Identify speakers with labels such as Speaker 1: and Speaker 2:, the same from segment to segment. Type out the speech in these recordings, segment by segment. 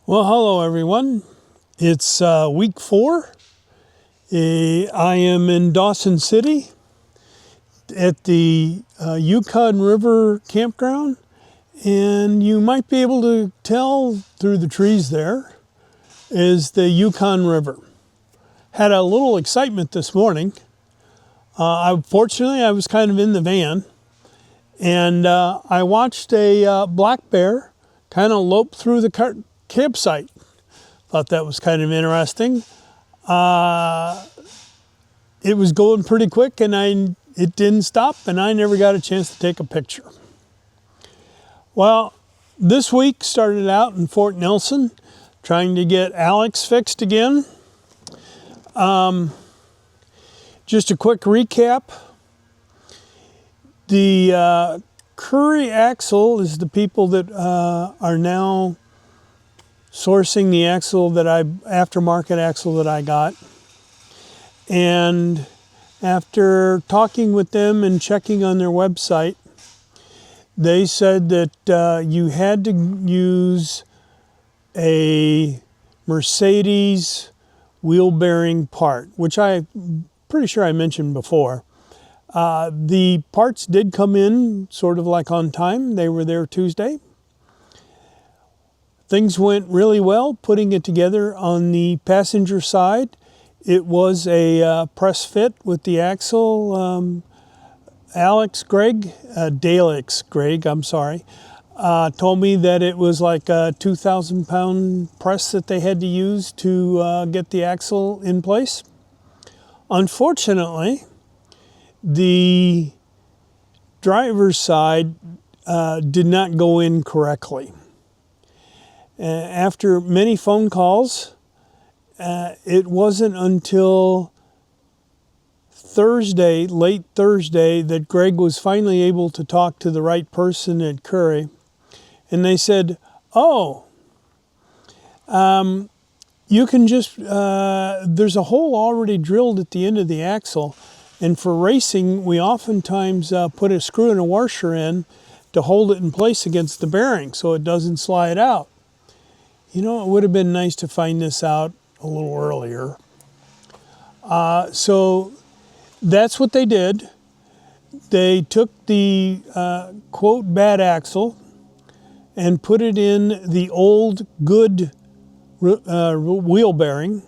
Speaker 1: Well, hello everyone. It's week 4. I am in Dawson City at the Yukon River campground, and you might be able to tell through the trees there is the Yukon River. Had a little excitement this morning. Fortunately, I was kind of in the van, and I watched a black bear kind of lope through the campsite. Thought that was kind of interesting. It was going pretty quick, and it didn't stop, and I never got a chance to take a picture. Well, this week started out in Fort Nelson, trying to get Alex fixed again. Just a quick recap. The Curry Axle is the people that are now sourcing the axle that aftermarket axle that I got. And after talking with them and checking on their website, they said that you had to use a Mercedes wheel bearing part, which I'm pretty sure I mentioned before. The parts did come in sort of like on time. They were there Tuesday. Things went really well putting it together on the passenger side. It was a press fit with the axle. Dalix Greg, I'm sorry, told me that it was like a 2,000-pound press that they had to use to get the axle in place. Unfortunately, the driver's side did not go in correctly. After many phone calls, it wasn't until Thursday, late Thursday, that Greg was finally able to talk to the right person at Curry. And they said, oh, you can just, there's a hole already drilled at the end of the axle. And for racing, we oftentimes put a screw and a washer in to hold it in place against the bearing so it doesn't slide out. You know, it would have been nice to find this out a little earlier. So that's what they did. They took the quote bad axle and put it in the old good wheel bearing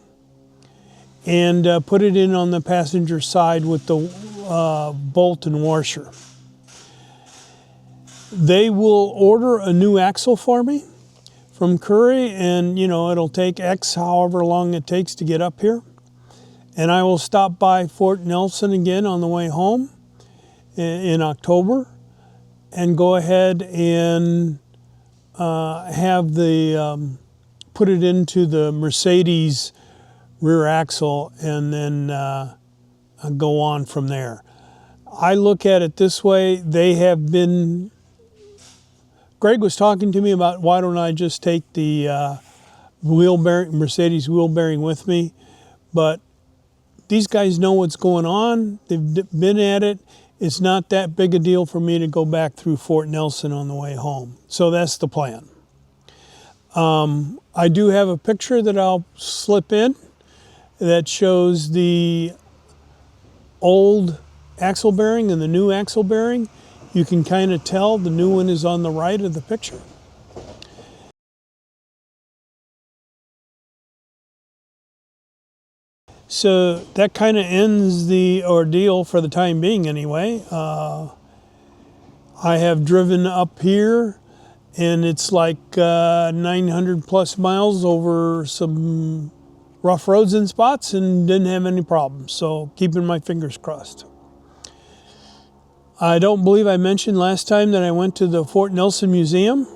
Speaker 1: and put it in on the passenger side with the bolt and washer. They will order a new axle for me from Curry, and it'll take X however long it takes to get up here. And I will stop by Fort Nelson again on the way home in October and go ahead and have the put it into the Mercedes rear axle and then go on from there. I look at it this way. They have been, Greg was talking to me about why don't I just take the Mercedes wheel bearing with me, but these guys know what's going on. They've been at it. It's not that big a deal for me to go back through Fort Nelson on the way home. So that's the plan. I do have a picture that I'll slip in that shows the old axle bearing and the new axle bearing. You can kind of tell the new one is on the right of the picture. So that kind of ends the ordeal for the time being anyway. I have driven up here, and it's like 900 plus miles over some rough roads and spots and didn't have any problems. So keeping my fingers crossed. I don't believe I mentioned last time that I went to the Fort Nelson Museum.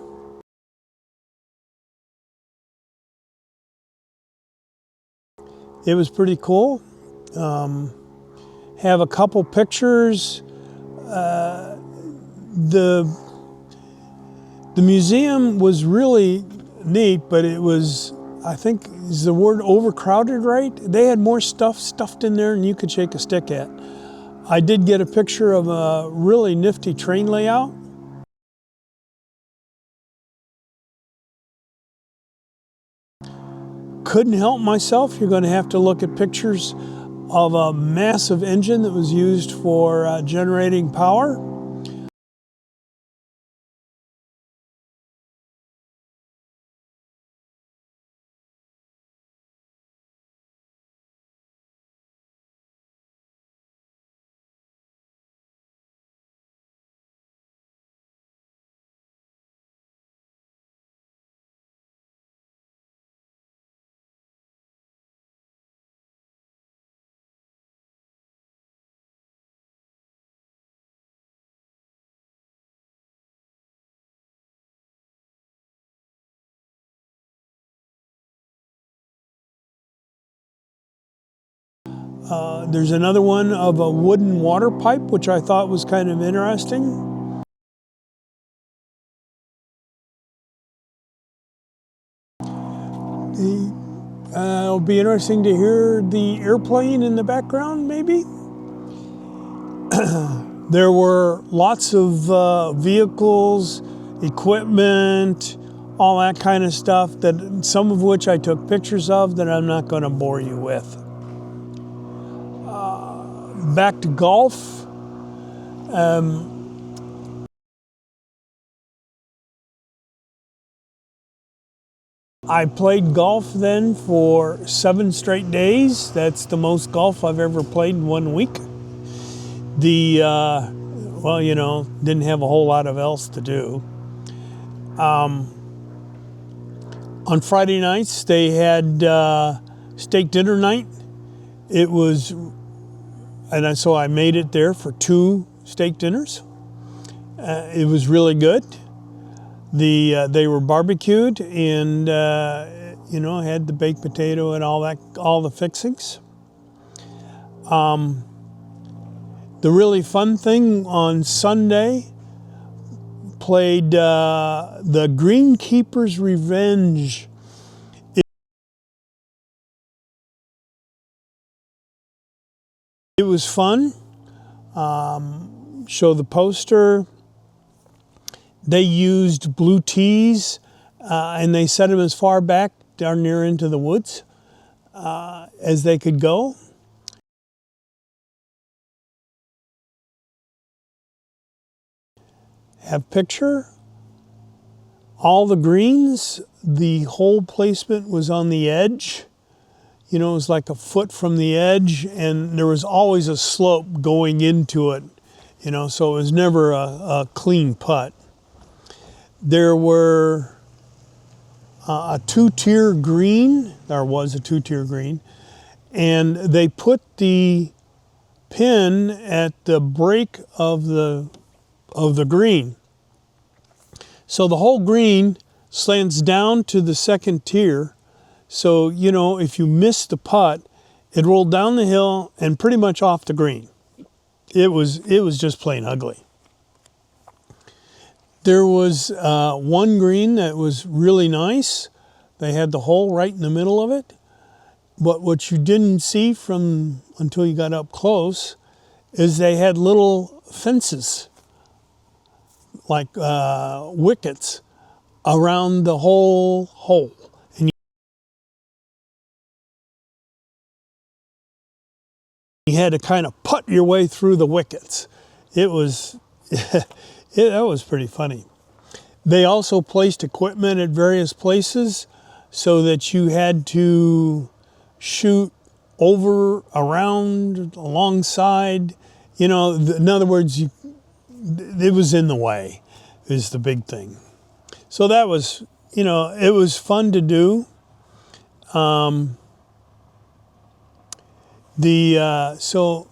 Speaker 1: It was pretty cool. Have a couple pictures. The museum was really neat, but it was, I think, is the word overcrowded right? They had more stuff stuffed in there than you could shake a stick at. I did get a picture of a really nifty train layout. couldn't help myself. You're going to have to look at pictures of a massive engine that was used for generating power. There's another one of a wooden water pipe, which I thought was kind of interesting. It'll be interesting to hear the airplane in the background, maybe. There were lots of vehicles, equipment, all that kind of stuff, that some of which I took pictures of that I'm not going to bore you with. Back to golf. I played golf then for 7 straight days. That's the most golf I've ever played in 1 week. Well, you know, didn't have a whole lot of else to do. On Friday nights, they had steak dinner night. It was, so I made it there for 2 steak dinners. It was really good. They were barbecued and you know, had the baked potato and all that, all the fixings. The really fun thing on Sunday, played the Greenkeeper's Revenge. It was fun. Show the poster. They used blue tees and they set them as far back down near into the woods as they could go. Have picture. All the greens, the hole placement was on the edge. You know, it was like a foot from the edge, and there was always a slope going into it, you know, so it was never a clean putt. There were a 2-tier green, there was a 2-tier green, and they put the pin at the break of the green. So the whole green slants down to the 2nd tier. So, you know, if you missed the putt, it rolled down the hill and pretty much off the green. It was just plain ugly. There was one green that was really nice. They had the hole right in the middle of it. But what you didn't see until you got up close is they had little fences, like wickets, around the whole hole. And you had to kind of putt your way through the wickets. It was, that was pretty funny. They also placed equipment at various places so that you had to shoot over, around, alongside. You know, in other words, it was in the way, is the big thing. So that was, you know, it was fun to do. So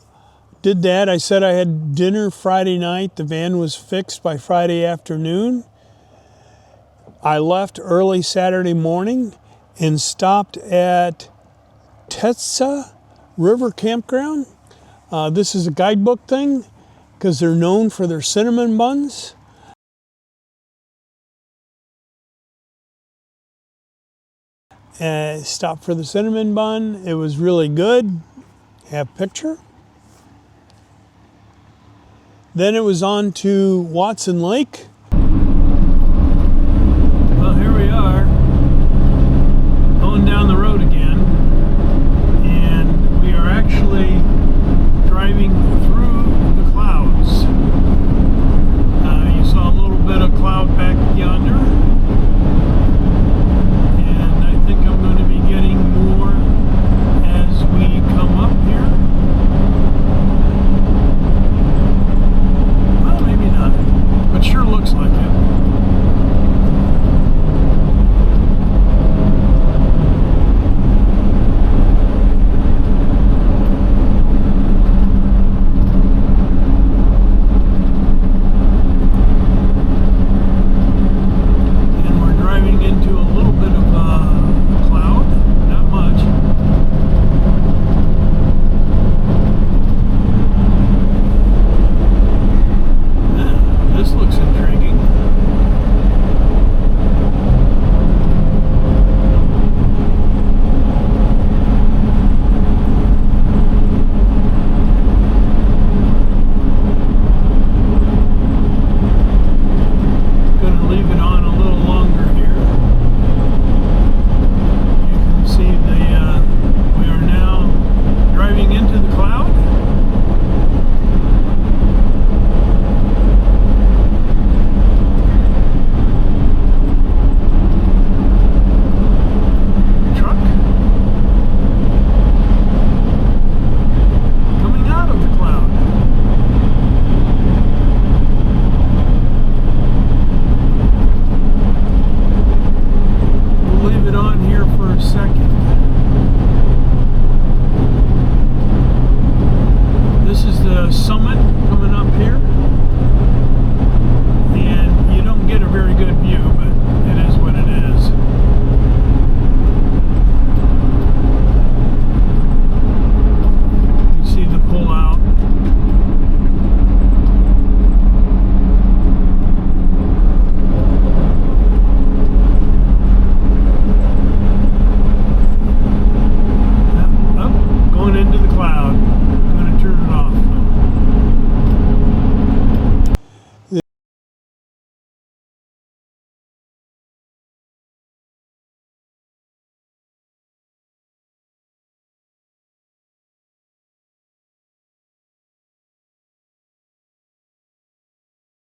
Speaker 1: did that. I said I had dinner Friday night. The van was fixed by Friday afternoon. I left early Saturday morning and stopped at Tetsa River Campground. This is a guidebook thing because they're known for their cinnamon buns. Stopped for the cinnamon bun. It was really good. Have picture. Then it was on to Watson Lake. Well, here we are, going down the road again.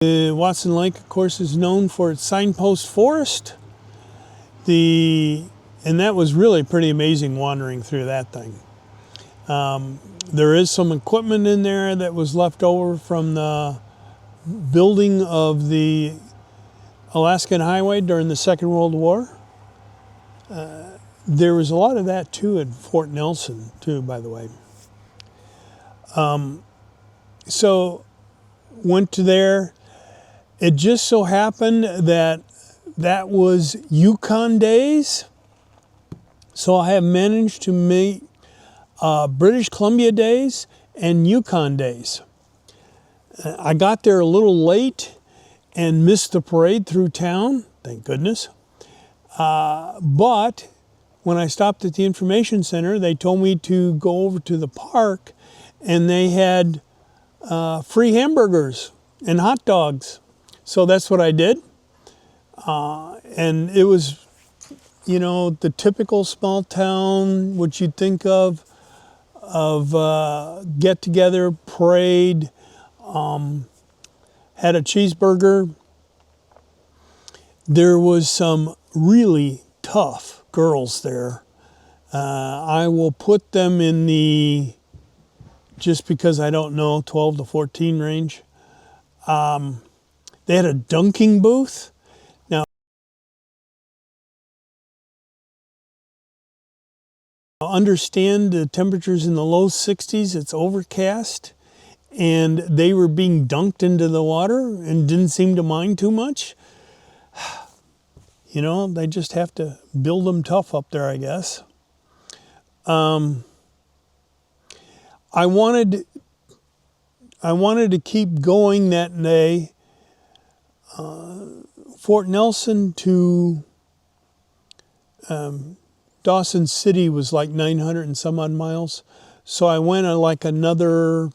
Speaker 1: Watson Lake, of course, is known for its signpost forest. And that was really pretty amazing wandering through that thing. There is some equipment in there that was left over from the building of the Alaskan Highway during the Second World War. There was a lot of that too at Fort Nelson too, by the way. So went to there. It just so happened that that was Yukon days. So I have managed to meet British Columbia days and Yukon days. I got there a little late and missed the parade through town, thank goodness. But when I stopped at the information center, they told me to go over to the park, and they had free hamburgers and hot dogs. So that's what I did. And it was, you know, the typical small town, what you'd think of get together, parade, had a cheeseburger. There was some really tough girls there. I will put them in the, just because I don't know, 12 to 14 range. They had a dunking booth. Now, understand the temperatures in the low 60s, it's overcast, and they were being dunked into the water and didn't seem to mind too much. You know, they just have to build them tough up there, I guess. I wanted to keep going that day. Fort Nelson to Dawson City was like 900 and some odd miles. So I went like another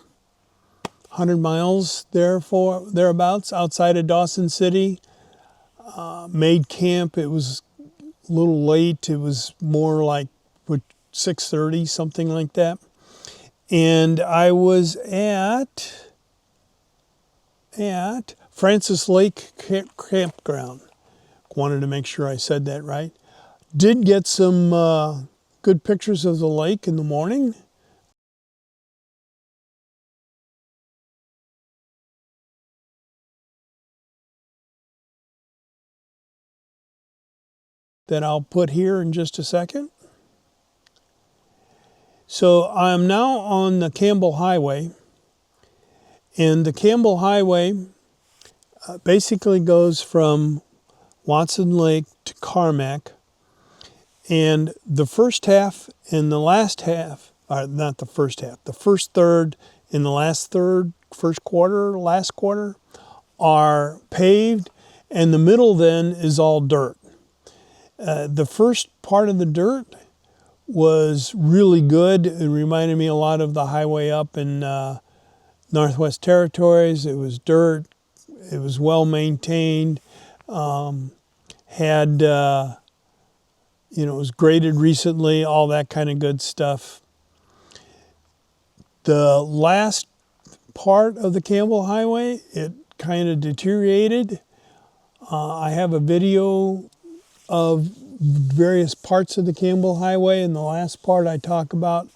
Speaker 1: 100 miles thereabouts outside of Dawson City. Made camp. It was a little late. It was more like 6:30, something like that. And I was at Francis Lake Campground. Wanted to make sure I said that right. Did get some good pictures of the lake in the morning. That I'll put here in just a second. So I'm now on the Campbell Highway, and the Campbell Highway basically goes from Watson Lake to Carmack, and the first half and the last half, not the first half, the first third and the last third, first quarter, last quarter, are paved, and the middle then is all dirt. The first part of the dirt was really good. It reminded me a lot of the highway up in Northwest Territories. It was dirt. It was well maintained. Had, you know, it was graded recently, all that kind of good stuff. The last part of the Campbell Highway, it kind of deteriorated. I have a video of various parts of the Campbell Highway, and the last part I talk about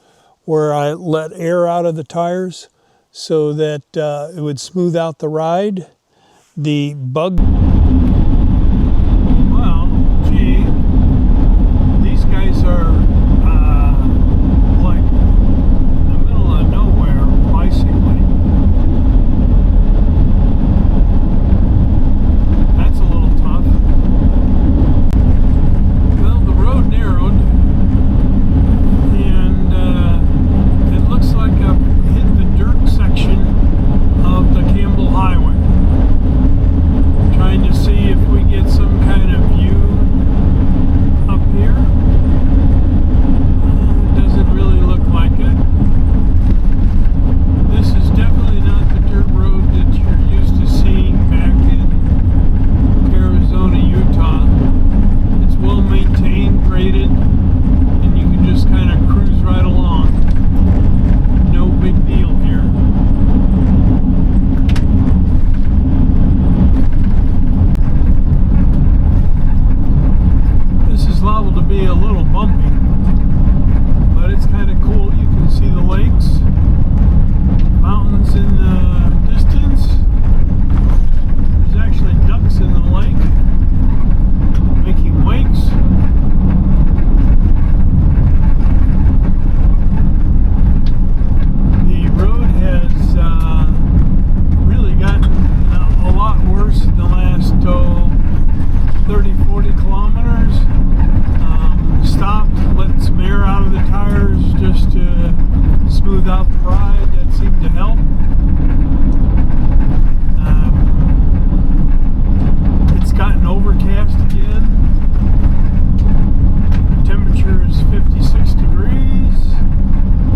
Speaker 1: where I let air out of the tires so that it would smooth out the ride. The bug... Well, gee, these guys are like in the middle of nowhere bicycling. That's a little tough. Well, the road narrowed, and it looks like I've hit the dirt section of the Campbell Highway. Trying definitely a little bumpy, but it's kind of cool. You can see the lakes, mountains in the distance. There's actually ducks in the lake making wakes. The road has really gotten a lot worse in the last 30-40 kilometers. Stopped, let some air out of the tires just to smooth out the ride. That seemed to help. It's gotten overcast again. Temperature is 56 degrees,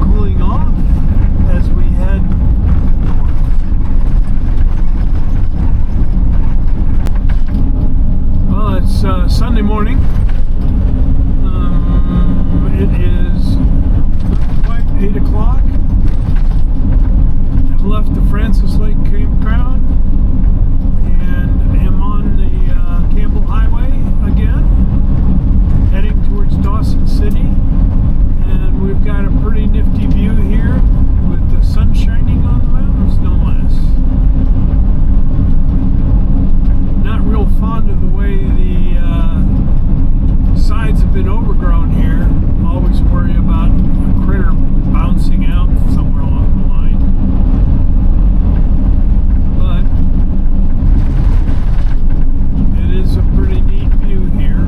Speaker 1: cooling off as we head north. Well, it's Sunday morning. It is quite 8 o'clock. I've left the Francis Lake Campground and am on the Campbell Highway again, heading towards Dawson City. And we've got a pretty nifty view here with the sun shining on the mountains, no less. Not real fond of the way the sides have been overgrown here. Always worry about a critter bouncing out somewhere along the line. But it is a pretty neat view here.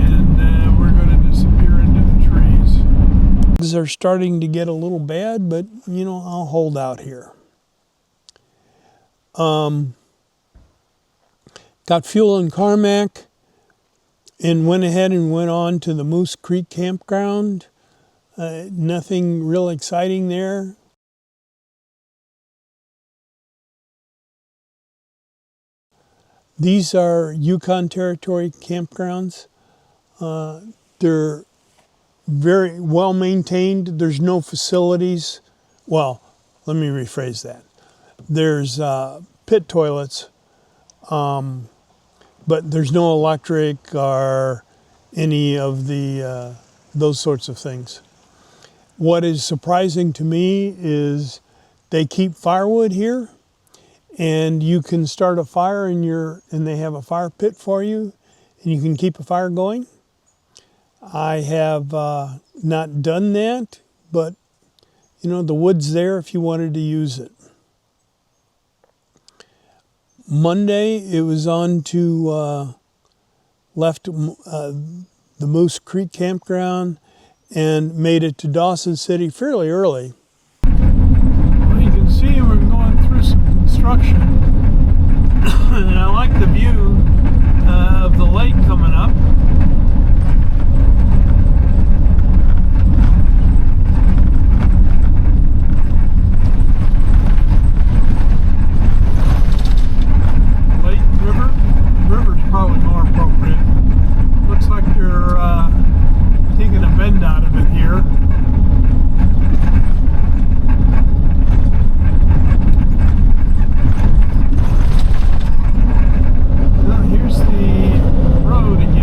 Speaker 1: And we're going to disappear into the trees. Things are starting to get a little bad, but you know, I'll hold out here. Got fuel in Carmack and went ahead and went on to the Moose Creek Campground. Nothing real exciting there. These are Yukon Territory campgrounds. They're very well maintained. There's no facilities. Well, let me rephrase that. There's pit toilets, but there's no electric or any of the those sorts of things. What is surprising to me is they keep firewood here, and you can start a fire and they have a fire pit for you, and you can keep a fire going. I have not done that, but you know, the wood's there if you wanted to use it. Monday, it was on to left the Moose Creek Campground and made it to Dawson City fairly early. Well, you can see we're going through some construction, and I like the view of the lake coming up. Probably more appropriate. Looks like they're taking a bend out of it here. Well, here's the road again.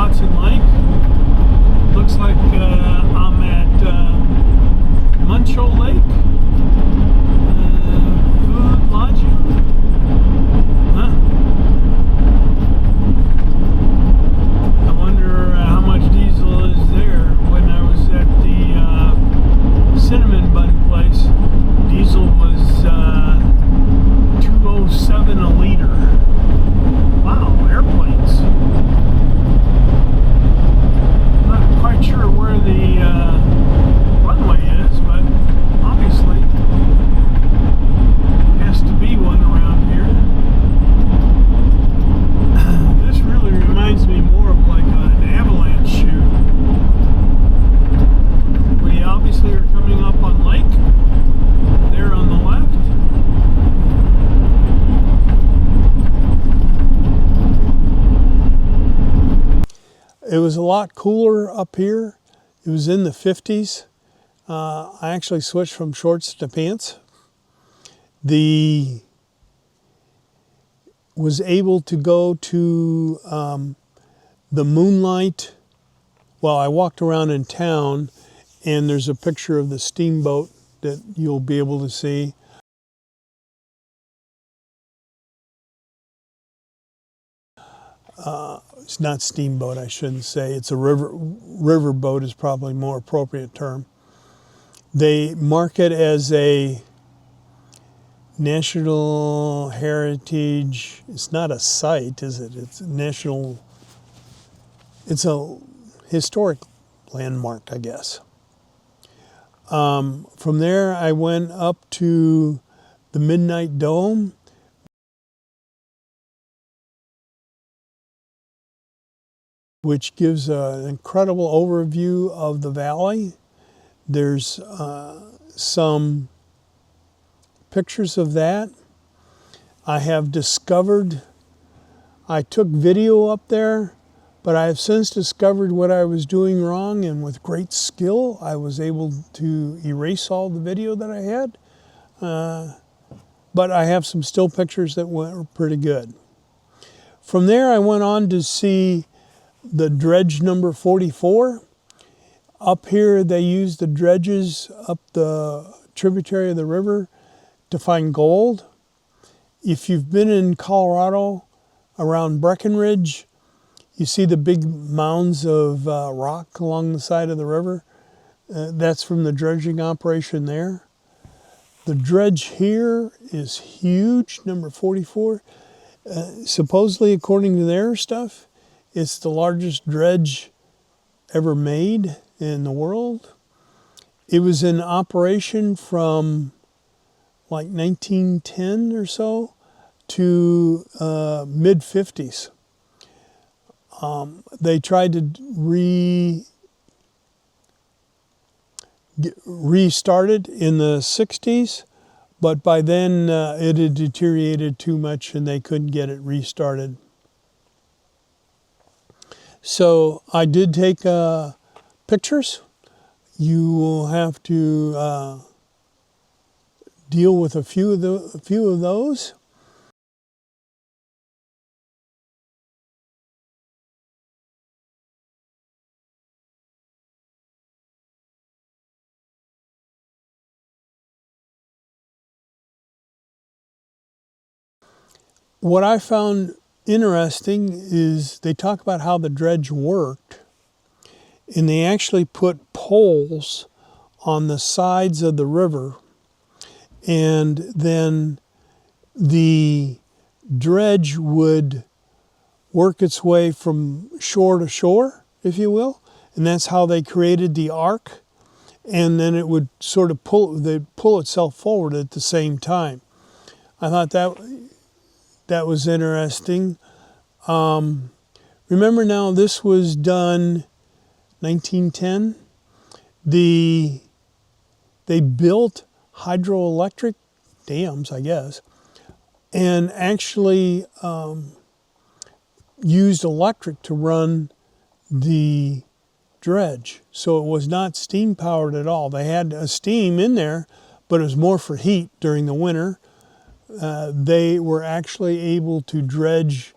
Speaker 1: Dawson Lake. Looks like I'm at Muncho Lake. Food, lodging. Huh? I wonder how much diesel is there. When I was at the cinnamon bun place, diesel was $2.07 a liter. Wow, airplanes. Not quite sure where the runway is, but obviously has to be one around here. This really reminds me more of like an avalanche chute. We obviously are coming up on lake there on the left. It was a lot cooler up here. It was in the 50s. I actually switched from shorts to pants. Was able to go to the Moonlight. Well, I walked around in town, and there's a picture of the steamboat that you'll be able to see. It's not steamboat, I shouldn't say. It's a riverboat is probably a more appropriate term. They mark it as a national heritage. It's not a site, is it? It's national. It's a historic landmark, I guess. From there, I went up to the Midnight Dome, which gives an incredible overview of the valley. There's some pictures of that. I have discovered, I took video up there, but I have since discovered what I was doing wrong, and with great skill, I was able to erase all the video that I had. But I have some still pictures that were pretty good. From there, I went on to see the dredge number 44. Up here, they use the dredges up the tributary of the river to find gold. If you've been in Colorado around Breckenridge, you see the big mounds of rock along the side of the river. That's from the dredging operation there. The dredge here is huge, number 44. Supposedly, according to their stuff, it's the largest dredge ever made in the world. It was in operation from like 1910 or so to mid-50s. They tried to restart it in the 60s, but by then it had deteriorated too much and they couldn't get it restarted. So I did take pictures. You will have to deal with a few of those. What I found interesting is they talk about how the dredge worked, and they actually put poles on the sides of the river, and then the dredge would work its way from shore to shore, if you will, and that's how they created the arc, and then it would sort of pull itself forward at the same time. I thought that was interesting. Remember now, this was done 1910. They built hydroelectric dams, I guess, and actually used electric to run the dredge. So it was not steam powered at all. They had a steam in there, but it was more for heat during the winter. They were actually able to dredge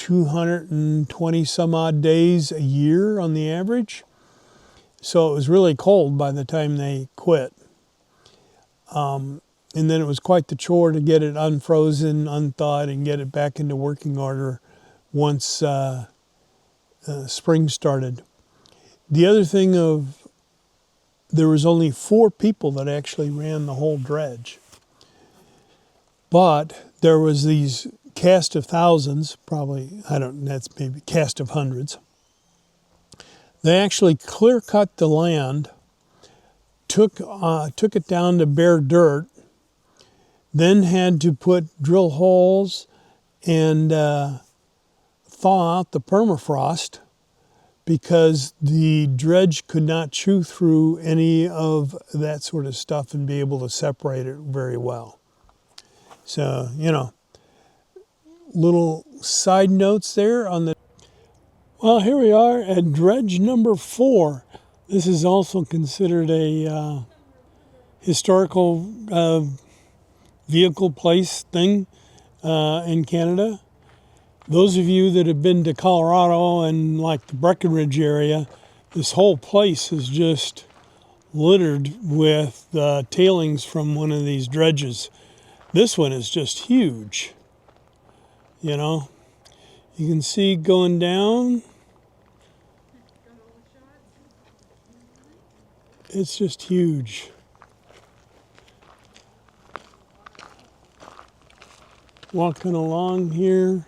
Speaker 1: 220 some odd days a year on the average. So it was really cold by the time they quit. And then it was quite the chore to get it unfrozen, unthawed, and get it back into working order once spring started. The other thing there was only 4 people that actually ran the whole dredge. But there was these cast of thousands, probably, that's maybe cast of hundreds. They actually clear cut the land, took it down to bare dirt, then had to drill holes and thaw out the permafrost because the dredge could not chew through any of that sort of stuff and be able to separate it very well. So, little side notes there on the... Well, here we are at dredge number 4. This is also considered a historical vehicle place thing in Canada. Those of you that have been to Colorado and like the Breckenridge area, this whole place is just littered with tailings from one of these dredges. This one is just huge. You can see going down. It's just huge. Walking along here.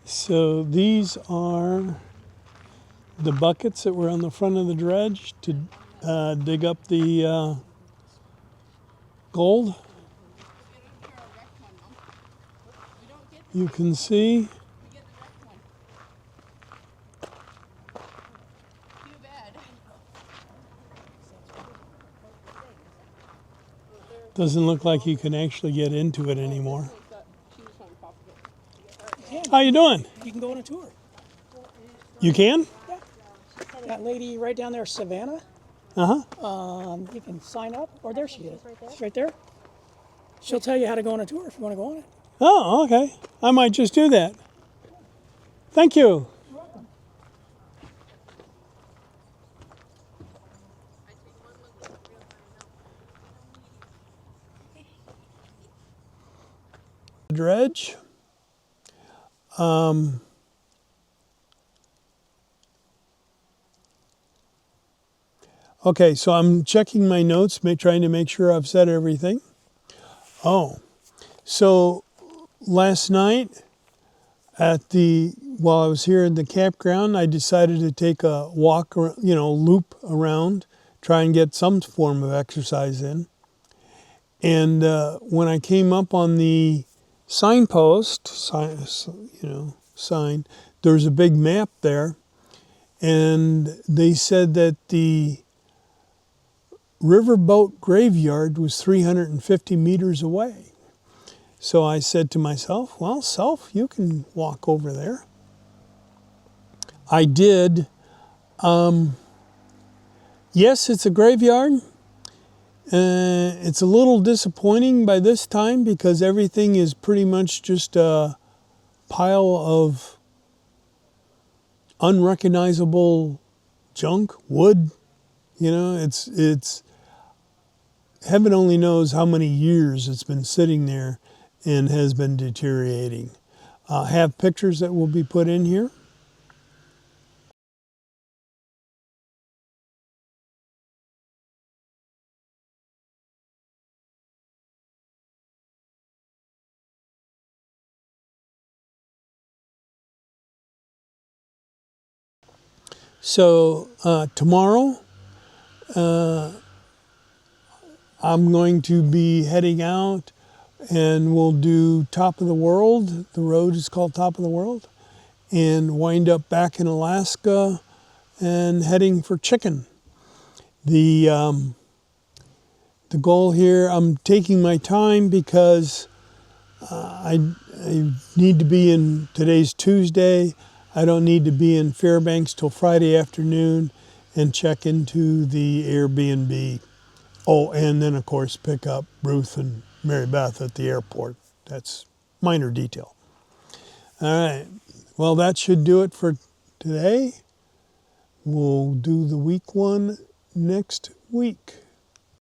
Speaker 1: So these are the buckets that were on the front of the dredge to dig up the gold. You can see. Doesn't look like you can actually get into it anymore. How you doing?
Speaker 2: You can go on a tour.
Speaker 1: You can?
Speaker 2: Yeah. That lady right down there, Savannah. You can sign up. Or there she is. She's right there. She'll tell you how to go on a tour if you want to go on it.
Speaker 1: Oh, okay. I might just do that. Thank you.
Speaker 2: You're welcome.
Speaker 1: Dredge. Okay, so I'm checking my notes, trying to make sure I've said everything. Oh, so last night while I was here in the campground, I decided to take a walk, loop around, try and get some form of exercise in. And when I came up on the signpost, sign, there's a big map there, and they said that the riverboat graveyard was 350 meters away. So I said to myself, well, Self, you can walk over there. I did. Yes, it's a graveyard. It's a little disappointing by this time because everything is pretty much just a pile of unrecognizable junk, wood. It's heaven only knows how many years it's been sitting there and has been deteriorating. Have pictures that will be put in here. So tomorrow, I'm going to be heading out and we'll do Top of the World. The road is called Top of the World. And wind up back in Alaska and heading for Chicken. The goal here, I'm taking my time because I need to be in, today's Tuesday, I don't need to be in Fairbanks till Friday afternoon and check into the Airbnb. Oh, and then of course pick up Ruth and Mary Beth at the airport. That's minor detail. All right, well that should do it for today. We'll do the week one next week.